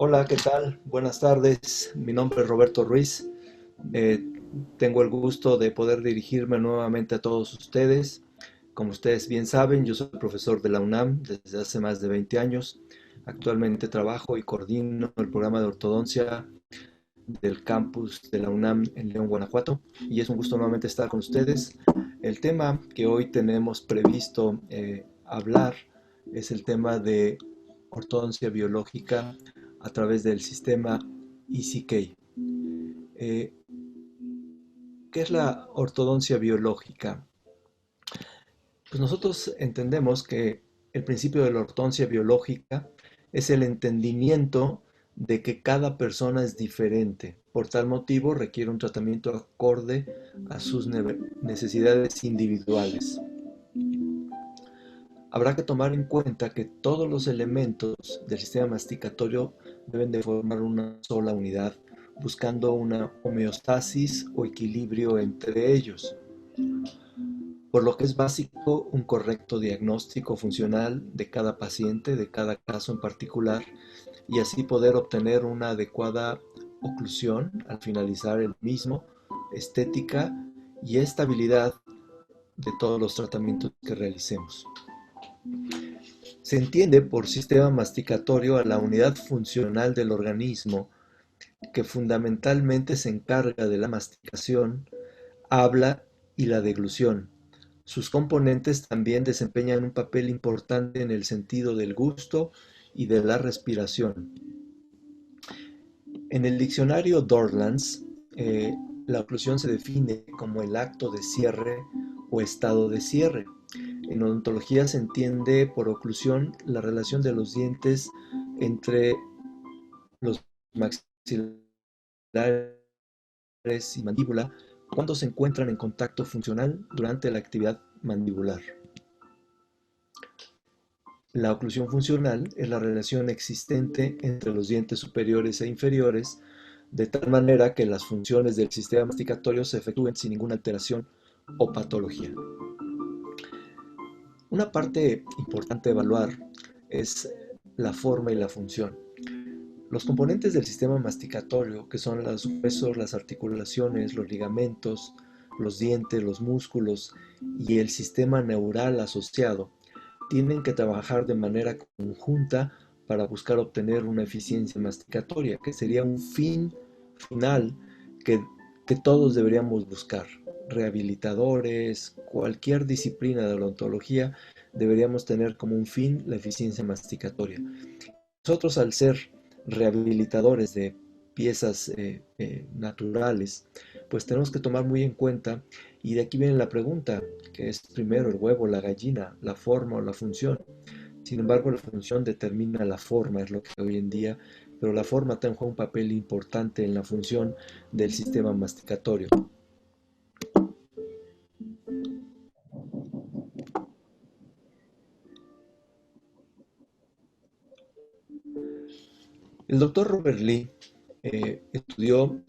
Hola, ¿qué tal? Buenas tardes. Mi nombre es Roberto Ruiz. Eh, Tengo el gusto de poder dirigirme nuevamente a todos ustedes. Como ustedes bien saben, yo soy profesor de la UNAM desde hace más de 20 años. Actualmente trabajo y coordino el programa de ortodoncia del campus de la UNAM en León, Guanajuato. Y es un gusto nuevamente estar con ustedes. El tema que hoy tenemos previsto hablar es el tema de ortodoncia biológica a través del sistema ECK. Eh, ¿Qué es la ortodoncia biológica? Pues nosotros entendemos que el principio de la ortodoncia biológica es el entendimiento de que cada persona es diferente. Por tal motivo requiere un tratamiento acorde a sus necesidades individuales. Habrá que tomar en cuenta que todos los elementos del sistema masticatorio deben de formar una sola unidad, buscando una homeostasis o equilibrio entre ellos, por lo que es básico un correcto diagnóstico funcional de cada paciente, de cada caso en particular, y así poder obtener una adecuada oclusión al finalizar el mismo, estética y estabilidad de todos los tratamientos que realicemos. Se entiende por sistema masticatorio a la unidad funcional del organismo que fundamentalmente se encarga de la masticación, habla y la deglución. Sus componentes también desempeñan un papel importante en el sentido del gusto y de la respiración. En el diccionario Dorlands, eh, la oclusión se define como el acto de cierre o estado de cierre. En odontología se entiende por oclusión la relación de los dientes entre los maxilares y mandíbula cuando se encuentran en contacto funcional durante la actividad mandibular. La oclusión funcional es la relación existente entre los dientes superiores e inferiores, de tal manera que las funciones del sistema masticatorio se efectúen sin ninguna alteración o patología. Una parte importante a evaluar es la forma y la función. Los componentes del sistema masticatorio, que son los huesos, las articulaciones, los ligamentos, los dientes, los músculos y el sistema neural asociado, tienen que trabajar de manera conjunta para buscar obtener una eficiencia masticatoria, que sería un fin final que, que todos deberíamos buscar. Rehabilitadores, cualquier disciplina de la odontología, deberíamos tener como un fin la eficiencia masticatoria. Nosotros, al ser rehabilitadores de piezas naturales, pues tenemos que tomar muy en cuenta, y de aquí viene la pregunta, que es primero el huevo, la gallina, la forma o la función. Sin embargo, la función determina la forma, es lo que hoy en día, pero la forma también juega un papel importante en la función del sistema masticatorio. El doctor Robert Lee estudió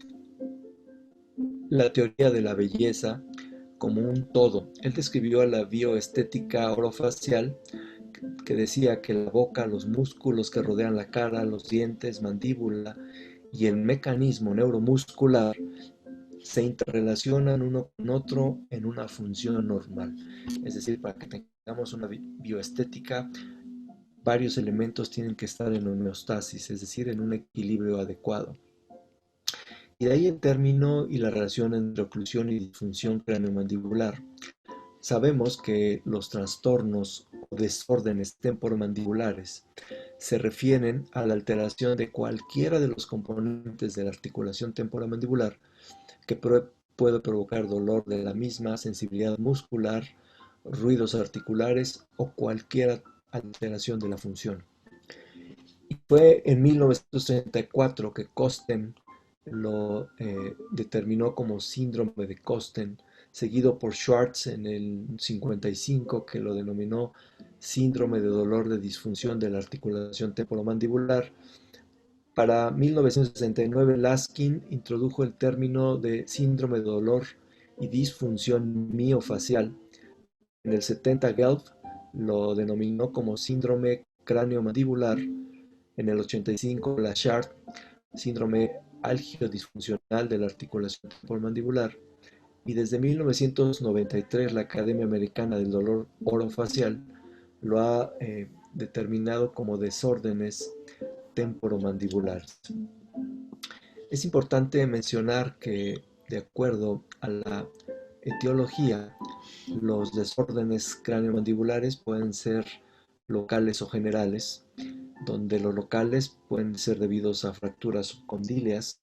la teoría de la belleza como un todo. Él describió a la bioestética orofacial, que decía que la boca, los músculos que rodean la cara, los dientes, mandíbula y el mecanismo neuromuscular se interrelacionan uno con otro en una función normal. Es decir, para que tengamos una bioestética, varios elementos tienen que estar en homeostasis, es decir, en un equilibrio adecuado. Y de ahí el término y la relación entre oclusión y disfunción craneomandibular. Sabemos que los trastornos o desórdenes temporomandibulares se refieren a la alteración de cualquiera de los componentes de la articulación temporomandibular que puede provocar dolor de la misma, sensibilidad muscular, ruidos articulares o cualquier alteración de la función. Y fue en 1934 que Kosten lo determinó como síndrome de Kosten, seguido por Schwartz en el 55, que lo denominó síndrome de dolor de disfunción de la articulación temporomandibular. Para 1969, Laskin introdujo el término de síndrome de dolor y disfunción miofacial. En el 70, Gelb lo denominó como síndrome craneomandibular, En el 85, la SHART, síndrome álgico-disfuncional de la articulación temporomandibular, y desde 1993 la Academia Americana del Dolor Orofacial lo ha determinado como desórdenes temporomandibulares. Es importante mencionar que, de acuerdo a la etiología, los desórdenes craneomandibulares pueden ser locales o generales, donde los locales pueden ser debidos a fracturas subcondíleas,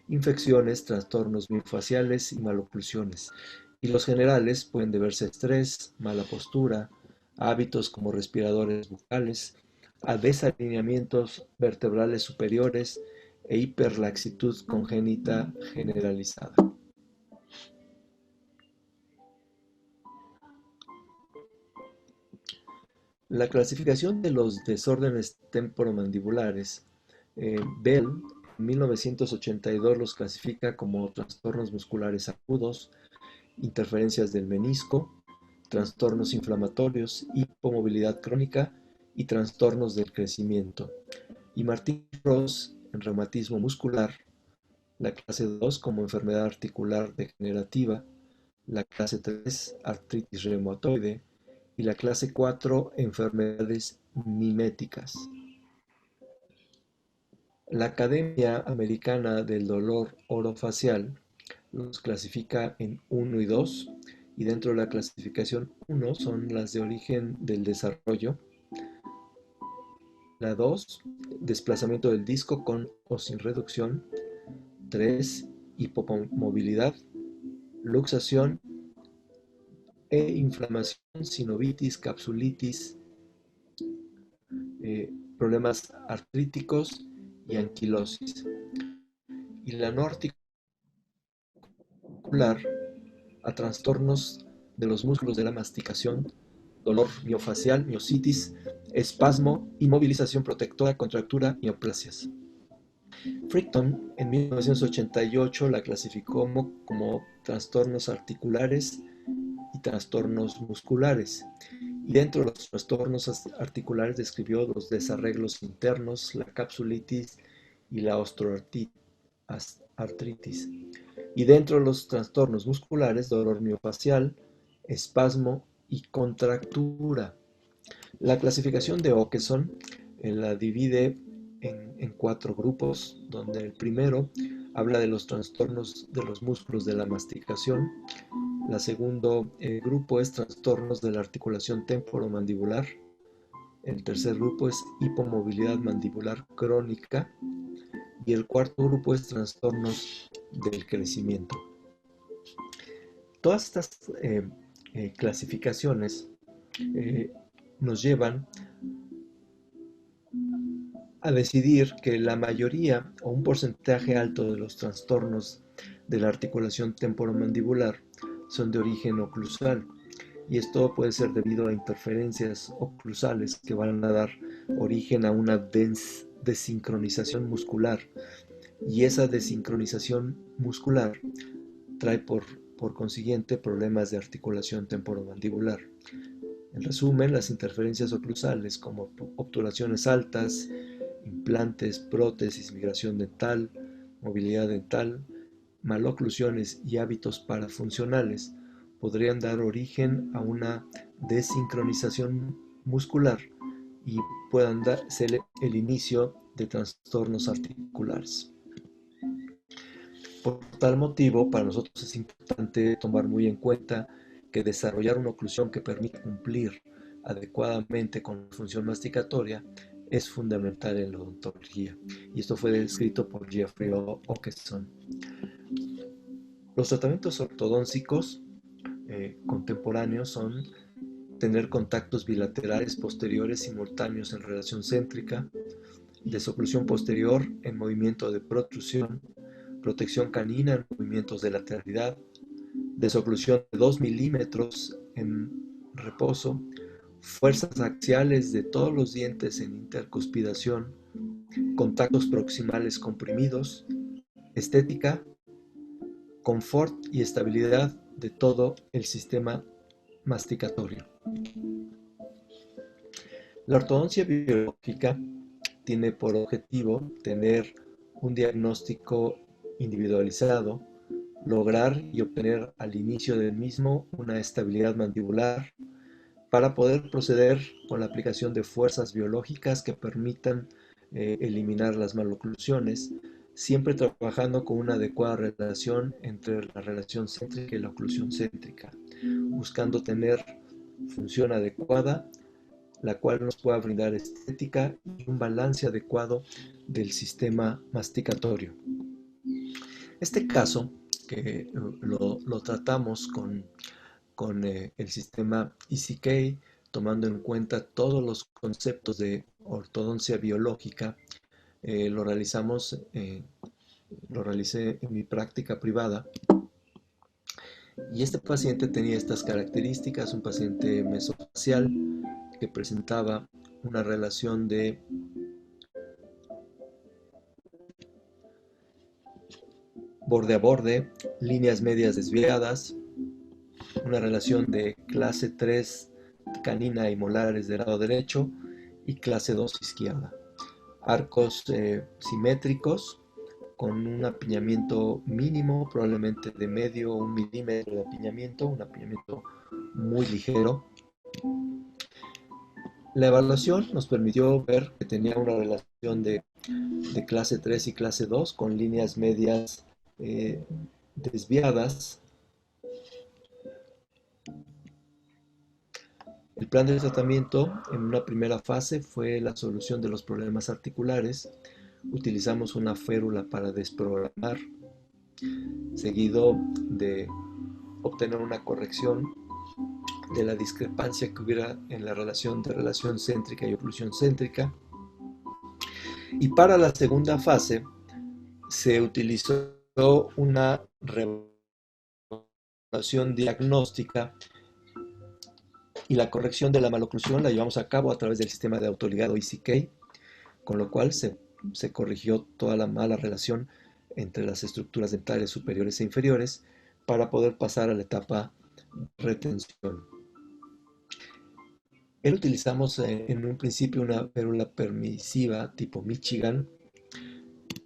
infecciones, trastornos miofasciales y maloclusiones. Y los generales pueden deberse a estrés, mala postura, hábitos como respiradores bucales, a desalineamientos vertebrales superiores e hiperlaxitud congénita generalizada. La clasificación de los desórdenes temporomandibulares, Bell en 1982 los clasifica como trastornos musculares agudos, interferencias del menisco, trastornos inflamatorios, hipomovilidad crónica y trastornos del crecimiento. Y Martín Ross en reumatismo muscular, la clase 2 como enfermedad articular degenerativa, la clase 3 artritis reumatoide y la clase 4 enfermedades miméticas. La Academia Americana del Dolor Orofacial los clasifica en 1 y 2, y dentro de la clasificación 1 son las de origen del desarrollo. La 2, desplazamiento del disco con o sin reducción. 3, hipomovilidad, luxación e inflamación, sinovitis, capsulitis, problemas artríticos y anquilosis. Y la no articular a trastornos de los músculos de la masticación, dolor miofacial, miositis, espasmo, inmovilización protectora, contractura, neoplasias. Fricton en 1988 la clasificó como trastornos articulares y trastornos musculares. Y dentro de los trastornos articulares describió los desarreglos internos, la capsulitis y la osteoartritis. Y dentro de los trastornos musculares, dolor miofacial, espasmo y contractura. La clasificación de Okeson la divide en 4 grupos, donde el primero habla de los trastornos de los músculos de la masticación. El segundo grupo es trastornos de la articulación temporomandibular. El tercer grupo es hipomovilidad mandibular crónica. Y el cuarto grupo es trastornos del crecimiento. Todas estas clasificaciones nos llevan a decidir que la mayoría o un porcentaje alto de los trastornos de la articulación temporomandibular son de origen oclusal, y esto puede ser debido a interferencias oclusales que van a dar origen a una desincronización muscular, y esa desincronización muscular trae por consiguiente problemas de articulación temporomandibular. En resumen, las interferencias oclusales como obturaciones altas, implantes, prótesis, migración dental, movilidad dental, maloclusiones y hábitos parafuncionales podrían dar origen a una desincronización muscular y puedan ser el inicio de trastornos articulares. Por tal motivo, para nosotros es importante tomar muy en cuenta que desarrollar una oclusión que permita cumplir adecuadamente con la función masticatoria es fundamental en la odontología, y esto fue descrito por Jeffrey Okeson. Los tratamientos ortodónticos contemporáneos son tener contactos bilaterales posteriores simultáneos en relación céntrica, desoclusión posterior en movimiento de protrusión, protección canina en movimientos de lateralidad, desoclusión de 2 milímetros en reposo, fuerzas axiales de todos los dientes en intercuspidación, contactos proximales comprimidos, estética, confort y estabilidad de todo el sistema masticatorio. La ortodoncia biológica tiene por objetivo tener un diagnóstico individualizado, lograr y obtener al inicio del mismo una estabilidad mandibular para poder proceder con la aplicación de fuerzas biológicas que permitan eliminar las maloclusiones, siempre trabajando con una adecuada relación entre la relación céntrica y la oclusión céntrica, buscando tener función adecuada, la cual nos pueda brindar estética y un balance adecuado del sistema masticatorio. Este caso, que lo tratamos con el sistema ECK, tomando en cuenta todos los conceptos de ortodoncia biológica, lo realicé en mi práctica privada. Y este paciente tenía estas características, un paciente mesofacial que presentaba una relación de borde a borde, líneas medias desviadas, una relación de clase 3 canina y molares del lado derecho y clase 2 izquierda. Arcos simétricos con un apiñamiento mínimo, probablemente de medio o 1 milímetro de apiñamiento, un apiñamiento muy ligero. La evaluación nos permitió ver que tenía una relación de clase 3 y clase 2 con líneas medias desviadas. El plan de tratamiento en una primera fase fue la solución de los problemas articulares. Utilizamos una férula para desprogramar, seguido de obtener una corrección de la discrepancia que hubiera en la relación de relación céntrica y oclusión céntrica. Y para la segunda fase se utilizó una revaluación diagnóstica y la corrección de la maloclusión la llevamos a cabo a través del sistema de autoligado ECK, con lo cual se corrigió toda la mala relación entre las estructuras dentales superiores e inferiores para poder pasar a la etapa retención. Utilizamos en un principio una férula permisiva tipo Michigan.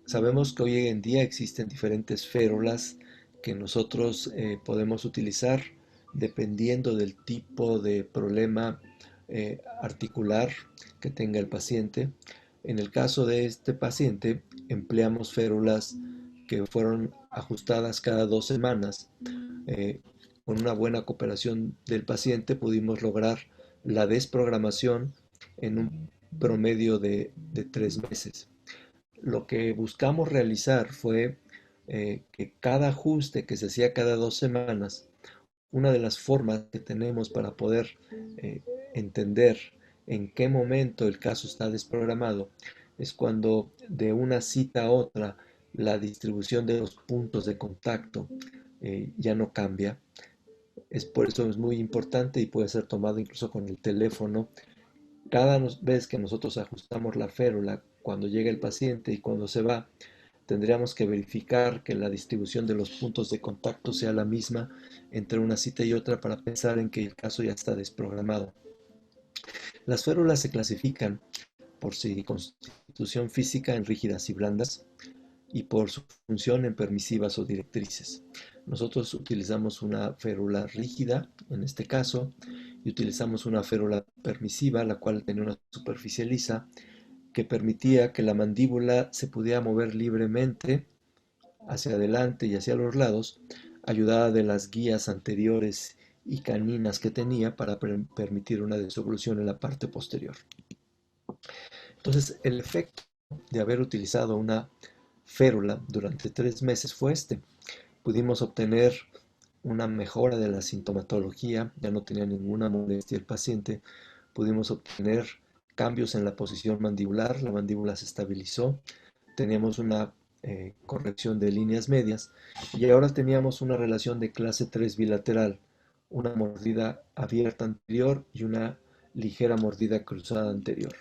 Sabemos que hoy en día existen diferentes férulas que nosotros podemos utilizar dependiendo del tipo de problema articular que tenga el paciente. En el caso de este paciente, empleamos férulas que fueron ajustadas cada 2 semanas. Con una buena cooperación del paciente pudimos lograr la desprogramación en un promedio de 3 meses. Lo que buscamos realizar fue que cada ajuste que se hacía cada 2 semanas, una de las formas que tenemos para poder entender en qué momento el caso está desprogramado es cuando de una cita a otra la distribución de los puntos de contacto ya no cambia. Por eso es muy importante y puede ser tomado incluso con el teléfono. Cada vez que nosotros ajustamos la férula, cuando llega el paciente y cuando se va, tendríamos que verificar que la distribución de los puntos de contacto sea la misma entre una cita y otra para pensar en que el caso ya está desprogramado. Las férulas se clasifican por su constitución física en rígidas y blandas y por su función en permisivas o directrices. Nosotros utilizamos una férula rígida, en este caso, y utilizamos una férula permisiva, la cual tenía una superficie lisa, que permitía que la mandíbula se pudiera mover libremente hacia adelante y hacia los lados, ayudada de las guías anteriores y caninas que tenía para permitir una desoclusión en la parte posterior. Entonces, el efecto de haber utilizado una férula durante 3 meses fue este. Pudimos obtener una mejora de la sintomatología, ya no tenía ninguna molestia el paciente, pudimos obtener cambios en la posición mandibular, la mandíbula se estabilizó, teníamos una corrección de líneas medias y ahora teníamos una relación de clase 3 bilateral, una mordida abierta anterior y una ligera mordida cruzada anterior.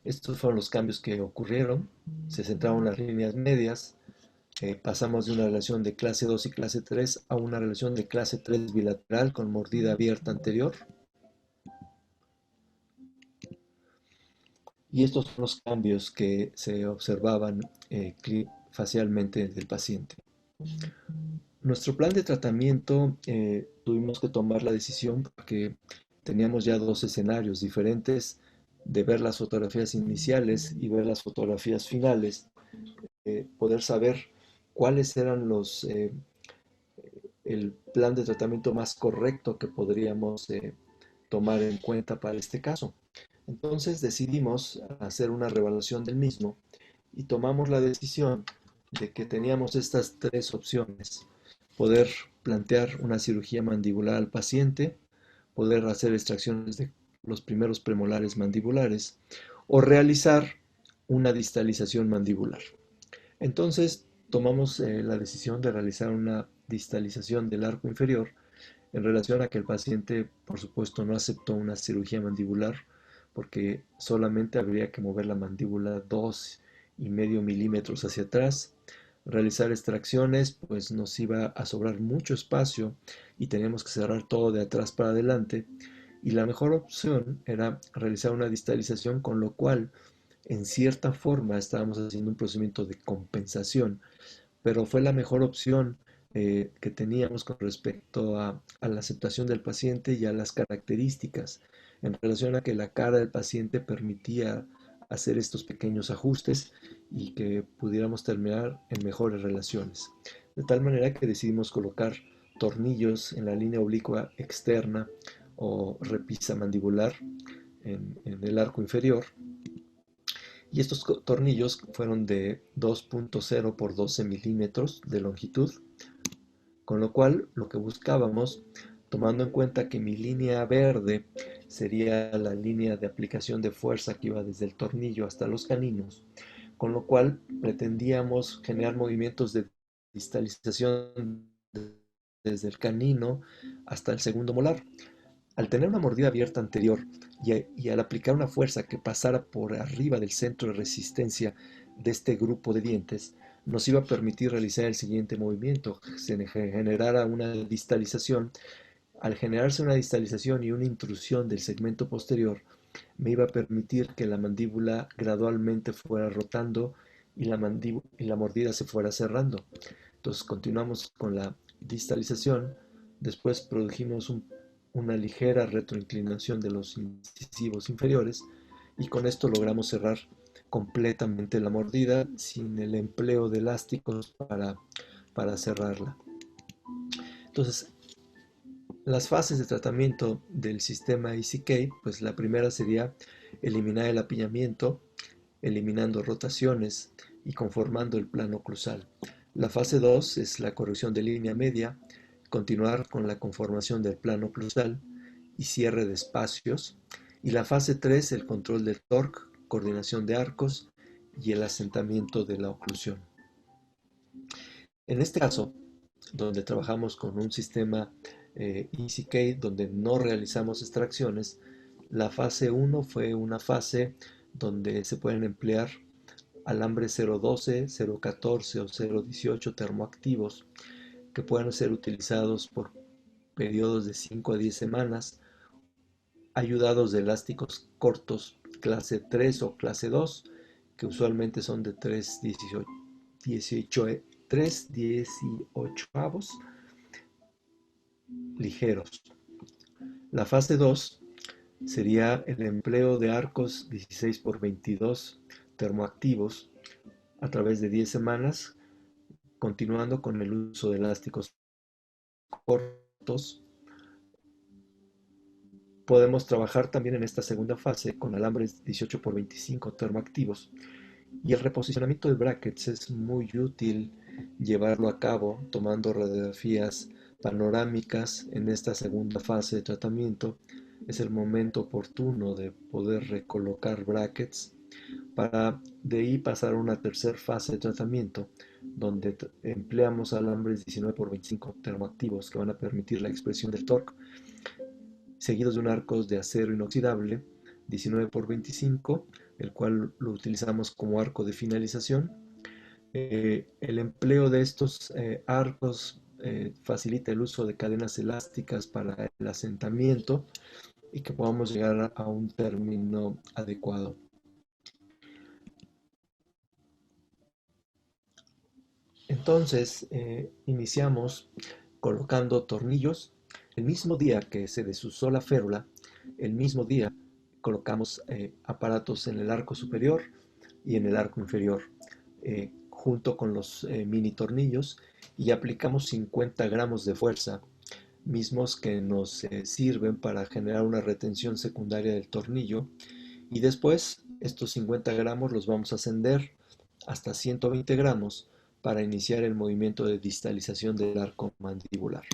Estos fueron los cambios que ocurrieron, se centraron las líneas medias, pasamos de una relación de clase 2 y clase 3 a una relación de clase 3 bilateral con mordida abierta anterior. Y estos son los cambios que se observaban facialmente del paciente. Nuestro plan de tratamiento, tuvimos que tomar la decisión porque teníamos ya dos escenarios diferentes de ver las fotografías iniciales y ver las fotografías finales, poder saber cuáles eran el plan de tratamiento más correcto que podríamos tomar en cuenta para este caso. Entonces decidimos hacer una revaluación del mismo y tomamos la decisión de que teníamos estas tres opciones: poder plantear una cirugía mandibular al paciente, poder hacer extracciones de los primeros premolares mandibulares o realizar una distalización mandibular. Entonces tomamos la decisión de realizar una distalización del arco inferior en relación a que el paciente, por supuesto, no aceptó una cirugía mandibular porque solamente habría que mover la mandíbula 2,5 milímetros hacia atrás. Realizar extracciones, pues nos iba a sobrar mucho espacio y teníamos que cerrar todo de atrás para adelante. Y la mejor opción era realizar una distalización, con lo cual, en cierta forma, estábamos haciendo un procedimiento de compensación, pero fue la mejor opción que teníamos con respecto a la aceptación del paciente y a las características en relación a que la cara del paciente permitía hacer estos pequeños ajustes y que pudiéramos terminar en mejores relaciones. De tal manera que decidimos colocar tornillos en la línea oblicua externa o repisa mandibular en el arco inferior, y estos tornillos fueron de 2,0 por 12 milímetros de longitud, con lo cual lo que buscábamos, tomando en cuenta que mi línea verde sería la línea de aplicación de fuerza que iba desde el tornillo hasta los caninos, con lo cual pretendíamos generar movimientos de distalización desde el canino hasta el segundo molar. Al tener una mordida abierta anterior y al aplicar una fuerza que pasara por arriba del centro de resistencia de este grupo de dientes, nos iba a permitir realizar el siguiente movimiento: se generara una distalización. Al generarse una distalización y una intrusión del segmento posterior, me iba a permitir que la mandíbula gradualmente fuera rotando y la mordida se fuera cerrando. Entonces continuamos con la distalización, después produjimos una ligera retroinclinación de los incisivos inferiores y con esto logramos cerrar completamente la mordida sin el empleo de elásticos para cerrarla. Entonces, las fases de tratamiento del sistema ECK, pues la primera sería eliminar el apiñamiento, eliminando rotaciones y conformando el plano oclusal. La fase 2 es la corrección de línea media, continuar con la conformación del plano oclusal y cierre de espacios. Y la fase 3, el control del torque, coordinación de arcos y el asentamiento de la oclusión. En este caso, donde trabajamos con un sistema ECK donde no realizamos extracciones, la fase 1 fue una fase donde se pueden emplear alambres 012, 014 o 018 termoactivos que pueden ser utilizados por periodos de 5 a 10 semanas, ayudados de elásticos cortos clase 3 o clase 2, que usualmente son de 3 avos ligeros. La fase 2 sería el empleo de arcos 16 por 22 termoactivos a través de 10 semanas, continuando con el uso de elásticos cortos. Podemos trabajar también en esta segunda fase con alambres 18 por 25 termoactivos, y el reposicionamiento de brackets es muy útil llevarlo a cabo tomando radiografías panorámicas en esta segunda fase de tratamiento. Es el momento oportuno de poder recolocar brackets para de ahí pasar a una tercera fase de tratamiento donde empleamos alambres 19 por 25 termoactivos que van a permitir la expresión del torque, seguidos de un arcos de acero inoxidable 19 por 25, el cual lo utilizamos como arco de finalización. El empleo de estos arcos facilita el uso de cadenas elásticas para el asentamiento y que podamos llegar a un término adecuado. Entonces, iniciamos colocando tornillos. El mismo día que se desusó la férula, el mismo día colocamos aparatos en el arco superior y en el arco inferior, junto con los mini tornillos, y aplicamos 50 gramos de fuerza, mismos que nos sirven para generar una retención secundaria del tornillo, y después estos 50 gramos los vamos a ascender hasta 120 gramos para iniciar el movimiento de distalización del arco mandibular.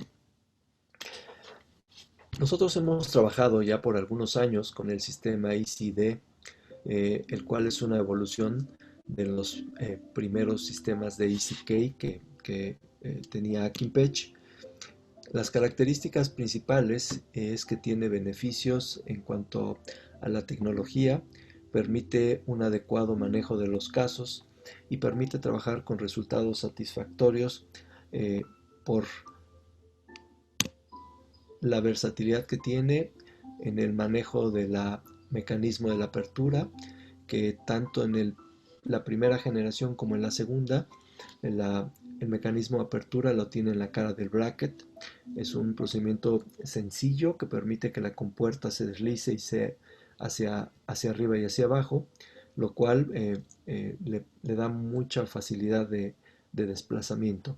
Nosotros hemos trabajado ya por algunos años con el sistema ECD, el cual es una evolución de los primeros sistemas de ECK que tenía Kimpech. Las características principales es que tiene beneficios en cuanto a la tecnología, permite un adecuado manejo de los casos y permite trabajar con resultados satisfactorios por la versatilidad que tiene en el manejo del mecanismo de la apertura, que tanto en la primera generación como en la segunda, el mecanismo de apertura lo tiene en la cara del bracket. Es un procedimiento sencillo que permite que la compuerta se deslice y hacia arriba y hacia abajo, lo cual le da mucha facilidad de desplazamiento.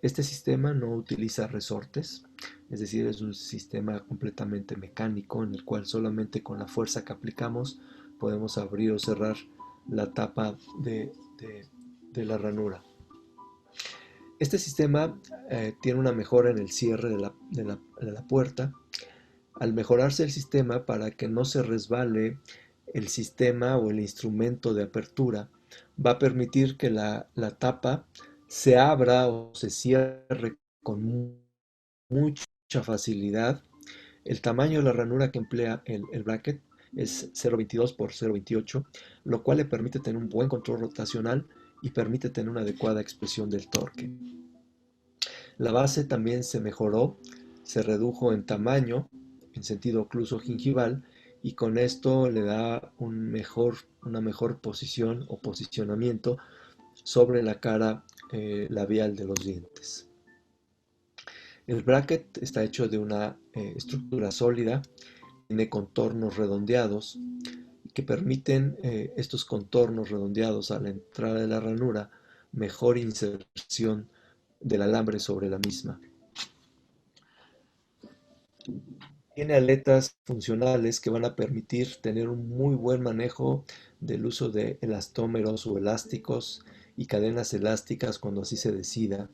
Este sistema no utiliza resortes, es decir, es un sistema completamente mecánico en el cual solamente con la fuerza que aplicamos podemos abrir o cerrar la tapa de la ranura. Este sistema tiene una mejora en el cierre de la puerta. Al mejorarse el sistema, para que no se resbale el sistema o el instrumento de apertura, va a permitir que la tapa se abra o se cierre con mucha facilidad. El tamaño de la ranura que emplea el bracket es 0.22 por 0.28, lo cual le permite tener un buen control rotacional y permite tener una adecuada expresión del torque. La base también se mejoró, se redujo en tamaño, en sentido ocluso gingival, y con esto le da una mejor posición o posicionamiento sobre la cara labial de los dientes. El bracket está hecho de una estructura sólida, tiene contornos redondeados que permiten estos contornos redondeados a la entrada de la ranura mejor inserción del alambre sobre la misma. Tiene aletas funcionales que van a permitir tener un muy buen manejo del uso de elastómeros o elásticos y cadenas elásticas cuando así se decida.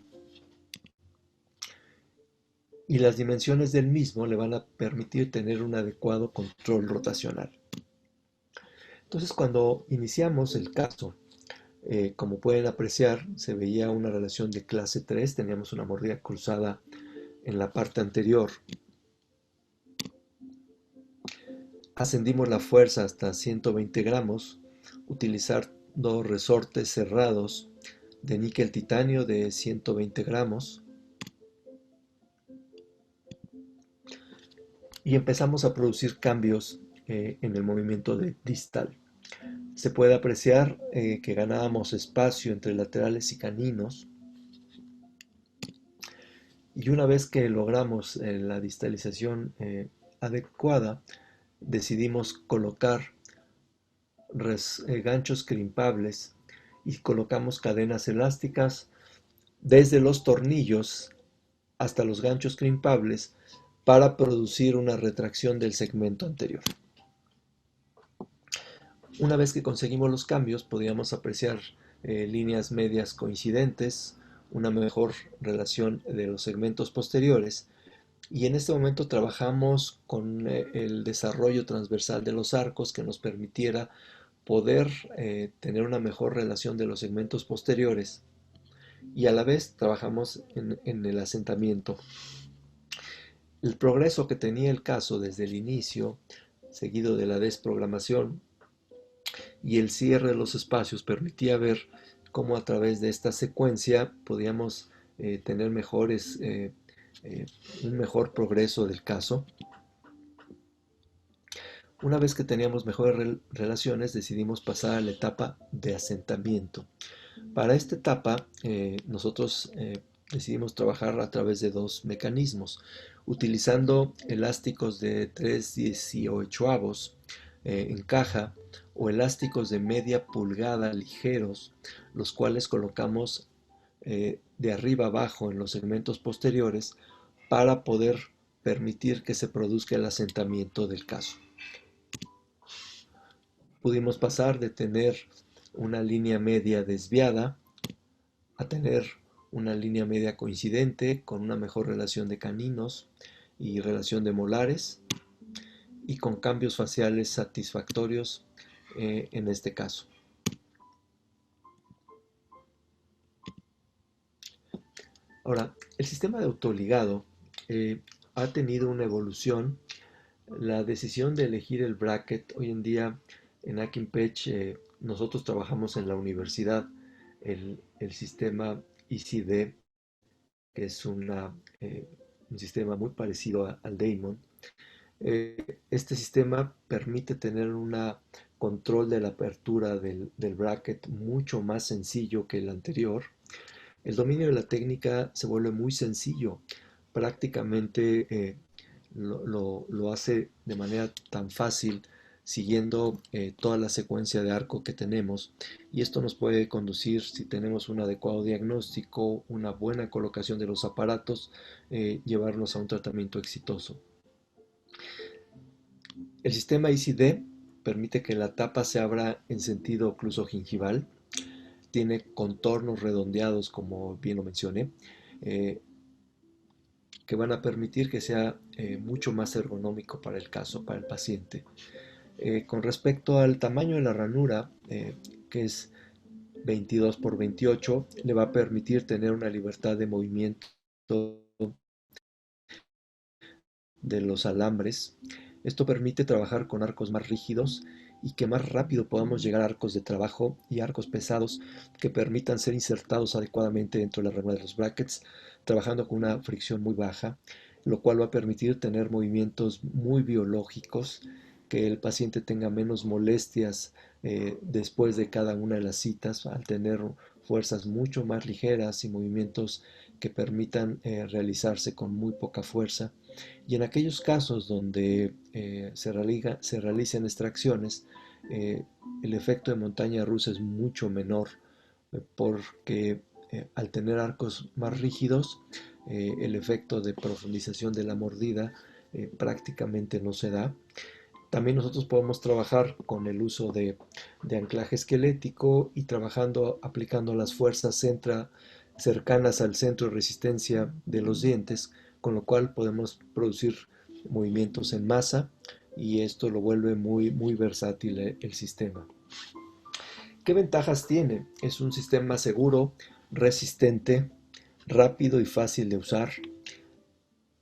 Y las dimensiones del mismo le van a permitir tener un adecuado control rotacional. Entonces, cuando iniciamos el caso, como pueden apreciar, se veía una relación de clase 3, teníamos una mordida cruzada en la parte anterior. Ascendimos la fuerza hasta 120 gramos, utilizando resortes cerrados de níquel titanio de 120 gramos. Y empezamos a producir cambios en el movimiento distal. Se puede apreciar que ganábamos espacio entre laterales y caninos. Y una vez que logramos la distalización adecuada, decidimos colocar ganchos crimpables y colocamos cadenas elásticas desde los tornillos hasta los ganchos crimpables para producir una retracción del segmento anterior. Una vez que conseguimos los cambios, podíamos apreciar líneas medias coincidentes, una mejor relación de los segmentos posteriores, y en este momento trabajamos con el desarrollo transversal de los arcos que nos permitiera poder tener una mejor relación de los segmentos posteriores, y a la vez trabajamos en el asentamiento. El progreso que tenía el caso desde el inicio, seguido de la desprogramación y el cierre de los espacios, permitía ver cómo a través de esta secuencia podíamos tener un mejor progreso del caso. Una vez que teníamos mejores relaciones, decidimos pasar a la etapa de asentamiento. Para esta etapa, nosotros decidimos trabajar a través de dos mecanismos, utilizando elásticos de 3/18 en caja o elásticos de media pulgada ligeros, los cuales colocamos de arriba abajo en los segmentos posteriores para poder permitir que se produzca el asentamiento del caso. Pudimos pasar de tener una línea media desviada a tener una línea media coincidente con una mejor relación de caninos y relación de molares y con cambios faciales satisfactorios en este caso. Ahora, el sistema de autoligado ha tenido una evolución. La decisión de elegir el bracket hoy en día en Akin Pech, nosotros trabajamos en la universidad el sistema ECD, que es un sistema muy parecido al Damon. Este sistema permite tener un control de la apertura del bracket mucho más sencillo que el anterior. El dominio de la técnica se vuelve muy sencillo. Prácticamente lo hace de manera tan fácil siguiendo toda la secuencia de arco que tenemos, y esto nos puede conducir, si tenemos un adecuado diagnóstico, una buena colocación de los aparatos, llevarnos a un tratamiento exitoso. El sistema ECD permite que la tapa se abra en sentido ocluso-gingival, tiene contornos redondeados, como bien lo mencioné, eh, que van a permitir que sea mucho más ergonómico para el caso, para el paciente. Con respecto al tamaño de la ranura, que es 22 por 28, le va a permitir tener una libertad de movimiento de los alambres. Esto permite trabajar con arcos más rígidos y que más rápido podamos llegar a arcos de trabajo y arcos pesados que permitan ser insertados adecuadamente dentro de la ranura de los brackets, trabajando con una fricción muy baja, lo cual va a permitir tener movimientos muy biológicos, que el paciente tenga menos molestias después de cada una de las citas, al tener fuerzas mucho más ligeras y movimientos que permitan realizarse con muy poca fuerza. Y en aquellos casos donde se realicen extracciones, el efecto de montaña rusa es mucho menor, porque al tener arcos más rígidos, el efecto de profundización de la mordida prácticamente no se da. También nosotros podemos trabajar con el uso de anclaje esquelético y trabajando, aplicando las fuerzas cercanas al centro de resistencia de los dientes, con lo cual podemos producir movimientos en masa, y esto lo vuelve muy, muy versátil el sistema. ¿Qué ventajas tiene? Es un sistema seguro, resistente, rápido y fácil de usar.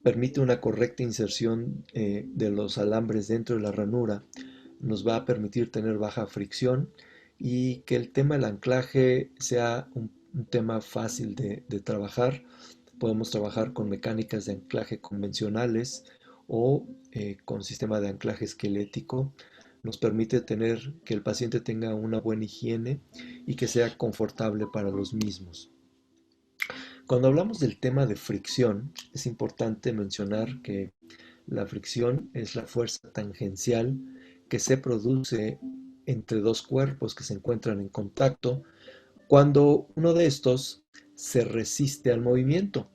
Permite una correcta inserción de los alambres dentro de la ranura. Nos va a permitir tener baja fricción y que el tema del anclaje sea un tema fácil de trabajar. Podemos trabajar con mecánicas de anclaje convencionales o con sistema de anclaje esquelético. Nos permite tener que el paciente tenga una buena higiene y que sea confortable para los mismos. Cuando hablamos del tema de fricción, es importante mencionar que la fricción es la fuerza tangencial que se produce entre dos cuerpos que se encuentran en contacto cuando uno de estos se resiste al movimiento.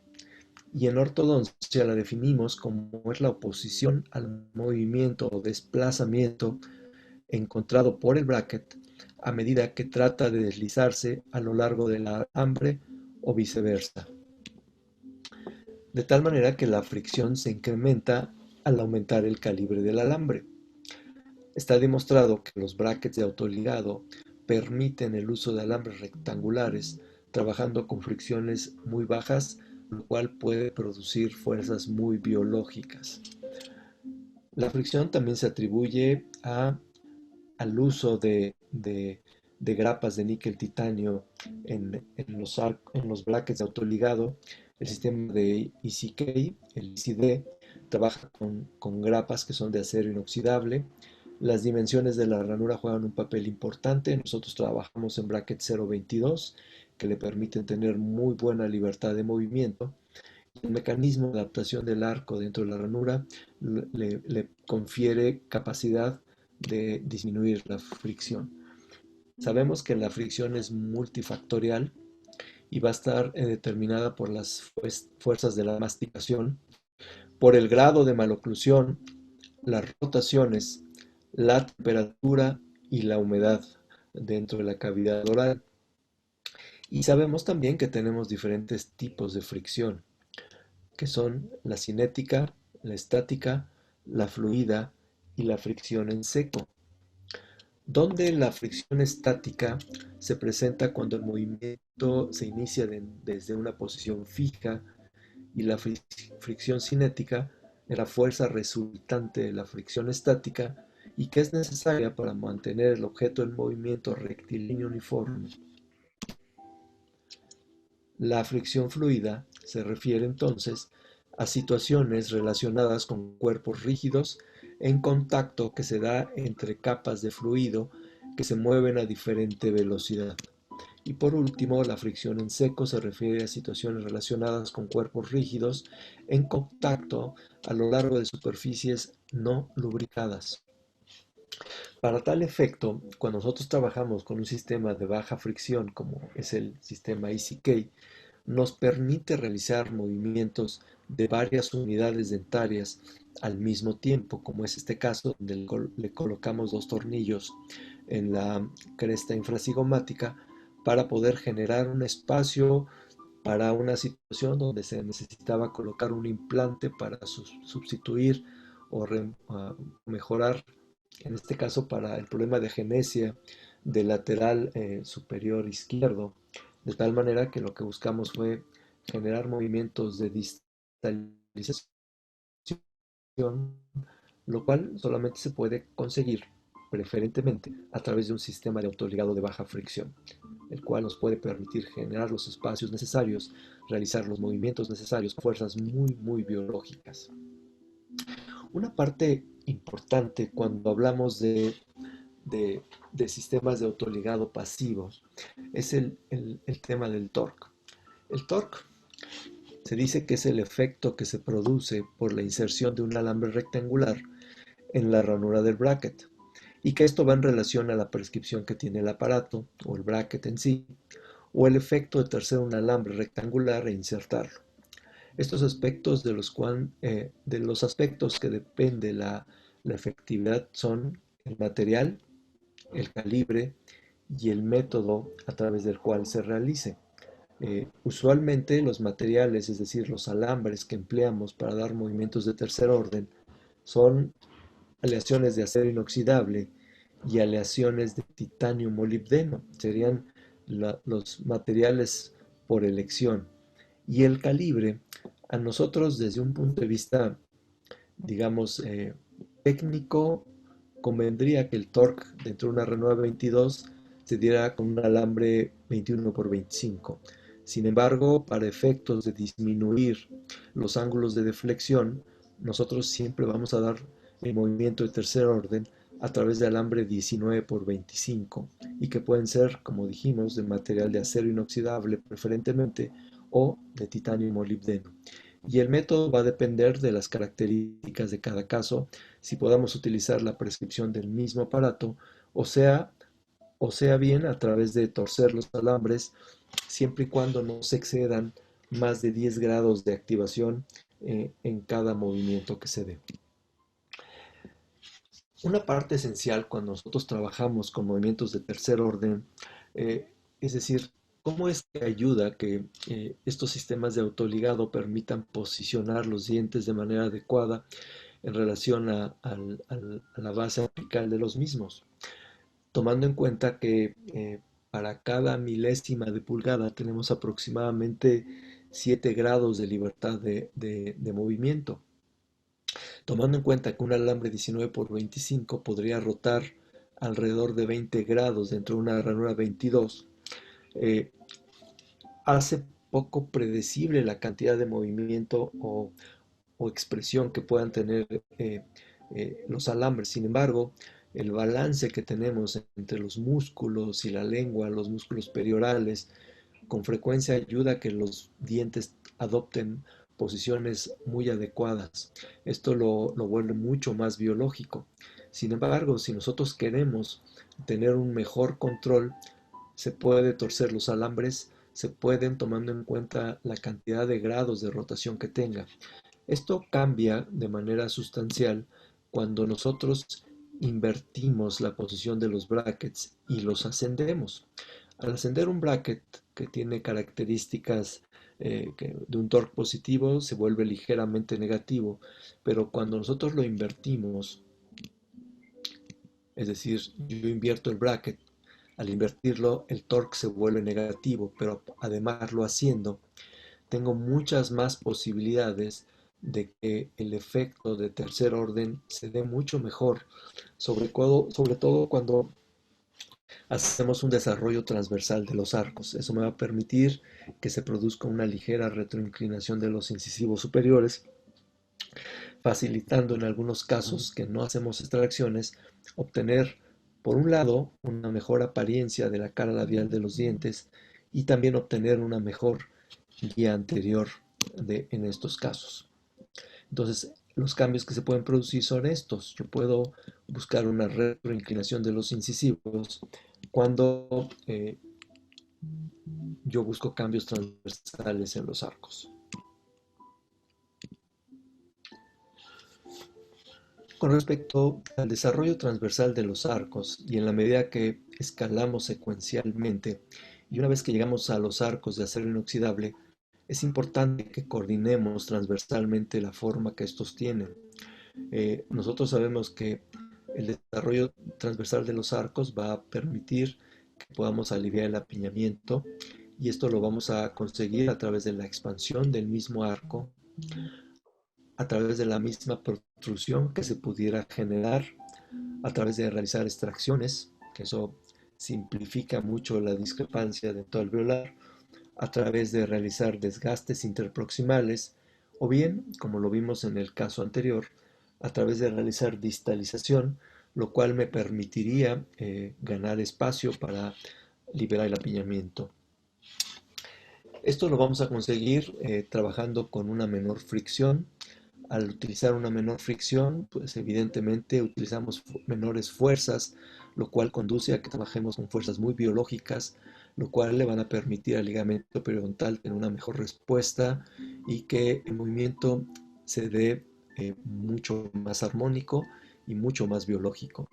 Y en ortodoncia la definimos como es la oposición al movimiento o desplazamiento encontrado por el bracket a medida que trata de deslizarse a lo largo del alambre o viceversa, de tal manera que la fricción se incrementa al aumentar el calibre del alambre. Está demostrado que los brackets de autoligado permiten el uso de alambres rectangulares trabajando con fricciones muy bajas, lo cual puede producir fuerzas muy biológicas. La fricción también se atribuye al uso de grapas de níquel titanio en los brackets de autoligado. El sistema de ECK, el ECD, trabaja con grapas que son de acero inoxidable, Las dimensiones de la ranura juegan un papel importante. Nosotros trabajamos en bracket 0.22 que le permiten tener muy buena libertad de movimiento. El mecanismo de adaptación del arco dentro de la ranura le confiere capacidad de disminuir la fricción. Sabemos que la fricción es multifactorial y va a estar determinada por las fuerzas de la masticación, por el grado de maloclusión, las rotaciones, la temperatura y la humedad dentro de la cavidad oral. Y sabemos también que tenemos diferentes tipos de fricción, que son la cinética, la estática, la fluida y la fricción en seco, donde la fricción estática se presenta cuando el movimiento se inicia desde una posición fija y la fricción cinética es la fuerza resultante de la fricción estática y que es necesaria para mantener el objeto en movimiento rectilíneo uniforme. La fricción fluida se refiere entonces a situaciones relacionadas con cuerpos rígidos en contacto que se da entre capas de fluido que se mueven a diferente velocidad. Y por último, la fricción en seco se refiere a situaciones relacionadas con cuerpos rígidos en contacto a lo largo de superficies no lubricadas. Para tal efecto, cuando nosotros trabajamos con un sistema de baja fricción como es el sistema EasyK, nos permite realizar movimientos de varias unidades dentarias al mismo tiempo, como es este caso donde le colocamos dos tornillos en la cresta infracigomática para poder generar un espacio para una situación donde se necesitaba colocar un implante para sustituir o mejorar, en este caso para el problema de agenesia del lateral superior izquierdo, de tal manera que lo que buscamos fue generar movimientos de distalización, lo cual solamente se puede conseguir preferentemente a través de un sistema de autoligado de baja fricción, el cual nos puede permitir generar los espacios necesarios, realizar los movimientos necesarios con fuerzas muy biológicas. Una parte importante cuando hablamos de sistemas de autoligado pasivos es el tema del torque. El torque se dice que es el efecto que se produce por la inserción de un alambre rectangular en la ranura del bracket y que esto va en relación a la prescripción que tiene el aparato o el bracket en sí o el efecto de torcer un alambre rectangular e insertarlo. Estos aspectos de los aspectos que depende la efectividad son el material, el calibre y el método a través del cual se realice. Usualmente los materiales, es decir, los alambres que empleamos para dar movimientos de tercer orden, son aleaciones de acero inoxidable y aleaciones de titanio molibdeno. Serían los materiales por elección. Y el calibre, a nosotros desde un punto de vista, digamos, técnico, convendría que el torque dentro de una Renault 22 se diera con un alambre 21 por 25. Sin embargo, para efectos de disminuir los ángulos de deflexión, nosotros siempre vamos a dar el movimiento de tercer orden a través de alambre 19 por 25 y que pueden ser, como dijimos, de material de acero inoxidable preferentemente o de titanio molibdeno. Y el método va a depender de las características de cada caso, si podamos utilizar la prescripción del mismo aparato, o sea, o sea bien a través de torcer los alambres, siempre y cuando no se excedan más de 10 grados de activación en cada movimiento que se dé. Una parte esencial cuando nosotros trabajamos con movimientos de tercer orden, es decir, cómo es que ayuda que estos sistemas de autoligado permitan posicionar los dientes de manera adecuada en relación a la base apical de los mismos, tomando en cuenta que para cada milésima de pulgada tenemos aproximadamente 7 grados de libertad de movimiento. Tomando en cuenta que un alambre 19 por 25 podría rotar alrededor de 20 grados dentro de una ranura 22, eh, hace poco predecible la cantidad de movimiento o expresión que puedan tener los alambres. Sin embargo, el balance que tenemos entre los músculos y la lengua, los músculos periorales, con frecuencia ayuda a que los dientes adopten posiciones muy adecuadas. Esto lo vuelve mucho más biológico. Sin embargo, si nosotros queremos tener un mejor control, se puede torcer los alambres, se pueden tomando en cuenta la cantidad de grados de rotación que tenga. Esto cambia de manera sustancial cuando nosotros invertimos la posición de los brackets y los ascendemos. Al ascender un bracket que tiene características de un torque positivo, se vuelve ligeramente negativo, pero cuando nosotros lo invertimos, es decir, yo invierto el bracket, al invertirlo el torque se vuelve negativo, pero además lo haciendo, tengo muchas más posibilidades de que el efecto de tercer orden se dé mucho mejor, sobre todo cuando hacemos un desarrollo transversal de los arcos. Eso me va a permitir que se produzca una ligera retroinclinación de los incisivos superiores, facilitando en algunos casos que no hacemos extracciones, obtener, por un lado, una mejor apariencia de la cara labial de los dientes y también obtener una mejor guía anterior en estos casos. Entonces, los cambios que se pueden producir son estos. Yo puedo buscar una retroinclinación de los incisivos cuando yo busco cambios transversales en los arcos. Con respecto al desarrollo transversal de los arcos, y en la medida que escalamos secuencialmente, y una vez que llegamos a los arcos de acero inoxidable, es importante que coordinemos transversalmente la forma que estos tienen. Nosotros sabemos que el desarrollo transversal de los arcos va a permitir que podamos aliviar el apiñamiento, y esto lo vamos a conseguir a través de la expansión del mismo arco, a través de la misma protrusión que se pudiera generar, a través de realizar extracciones, que eso simplifica mucho la discrepancia de todo alveolar, a través de realizar desgastes interproximales, o bien, como lo vimos en el caso anterior, a través de realizar distalización, lo cual me permitiría ganar espacio para liberar el apiñamiento. Esto lo vamos a conseguir trabajando con una menor fricción. Al utilizar una menor fricción, pues evidentemente utilizamos menores fuerzas, lo cual conduce a que trabajemos con fuerzas muy biológicas, lo cual le van a permitir al ligamento periodontal tener una mejor respuesta y que el movimiento se dé mucho más armónico y mucho más biológico.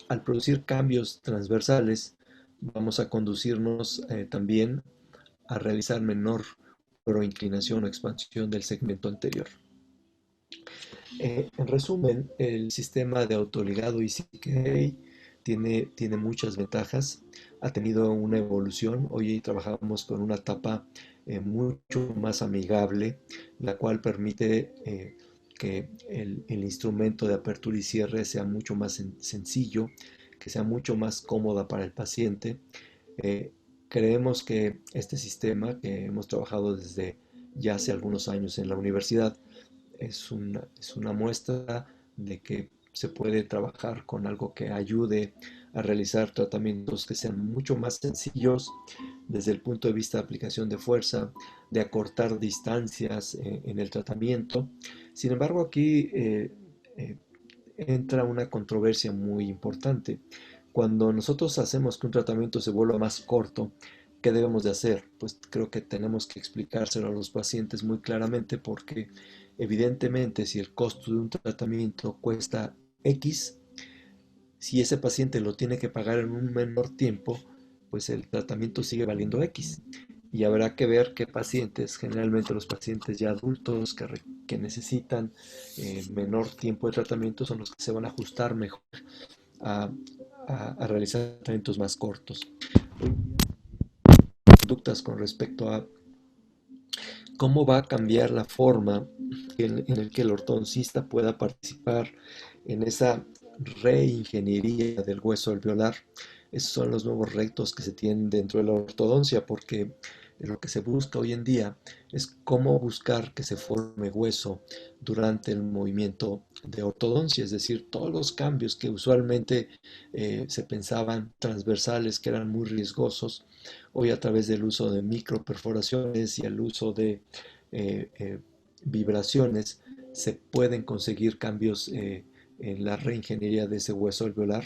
Al producir cambios transversales, vamos a conducirnos también a realizar menor proinclinación o expansión del segmento anterior. En resumen, el sistema de autoligado EasyK tiene muchas ventajas, ha tenido una evolución. Hoy trabajamos con una tapa mucho más amigable, la cual permite que el instrumento de apertura y cierre sea mucho más sencillo, que sea mucho más cómoda para el paciente. Creemos que este sistema que hemos trabajado desde ya hace algunos años en la universidad es una muestra de que se puede trabajar con algo que ayude a realizar tratamientos que sean mucho más sencillos desde el punto de vista de aplicación de fuerza, de acortar distancias en el tratamiento. Sin embargo, aquí entra una controversia muy importante. Cuando nosotros hacemos que un tratamiento se vuelva más corto, ¿qué debemos de hacer? Pues creo que tenemos que explicárselo a los pacientes muy claramente, porque evidentemente si el costo de un tratamiento cuesta X, si ese paciente lo tiene que pagar en un menor tiempo, pues el tratamiento sigue valiendo X. Y habrá que ver qué pacientes, generalmente los pacientes ya adultos que necesitan menor tiempo de tratamiento, son los que se van a ajustar mejor a, a realizar tratamientos más cortos. Conductas con respecto a cómo va a cambiar la forma en el que el ortodoncista pueda participar en esa reingeniería del hueso alveolar. Esos son los nuevos retos que se tienen dentro de la ortodoncia, porque Lo que se busca hoy en día es cómo buscar que se forme hueso durante el movimiento de ortodoncia, es decir, todos los cambios que usualmente se pensaban transversales, que eran muy riesgosos, hoy a través del uso de microperforaciones y el uso de eh, eh, vibraciones se pueden conseguir cambios en la reingeniería de ese hueso alveolar.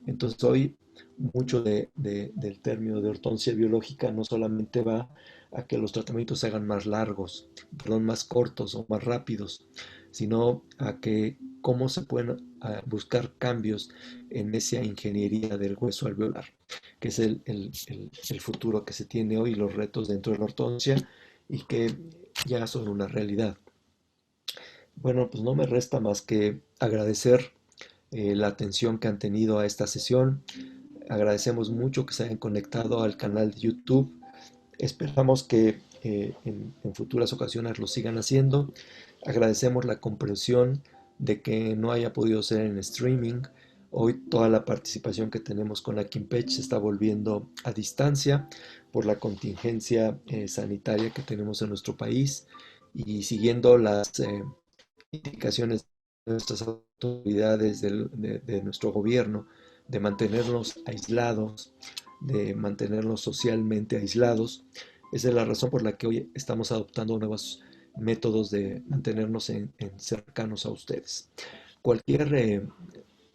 Entonces hoy mucho del término de ortodoncia biológica no solamente va a que los tratamientos se hagan más largos, perdón, más cortos o más rápidos, sino a que cómo se pueden buscar cambios en esa ingeniería del hueso alveolar, que es el futuro que se tiene hoy, los retos dentro de la ortodoncia y que ya son una realidad. Bueno, pues no me resta más que agradecer la atención que han tenido a esta sesión. Agradecemos mucho que se hayan conectado al canal de YouTube. Esperamos que en futuras ocasiones lo sigan haciendo. Agradecemos la comprensión de que no haya podido ser en streaming. Hoy toda la participación que tenemos con la Kimpech se está volviendo a distancia por la contingencia sanitaria que tenemos en nuestro país y siguiendo las indicaciones de nuestras autoridades de nuestro gobierno de mantenernos aislados, de mantenernos socialmente aislados. Esa es la razón por la que hoy estamos adoptando nuevos métodos de mantenernos en cercanos a ustedes. Cualquier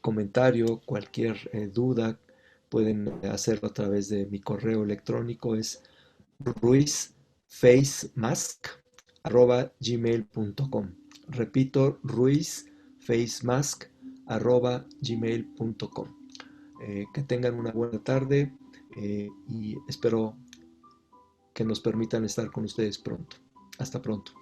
comentario, cualquier duda, pueden hacerlo a través de mi correo electrónico, es ruizfacemask@gmail.com. Repito, ruizfacemask@gmail.com. Que tengan una buena tarde y espero que nos permitan estar con ustedes pronto. Hasta pronto.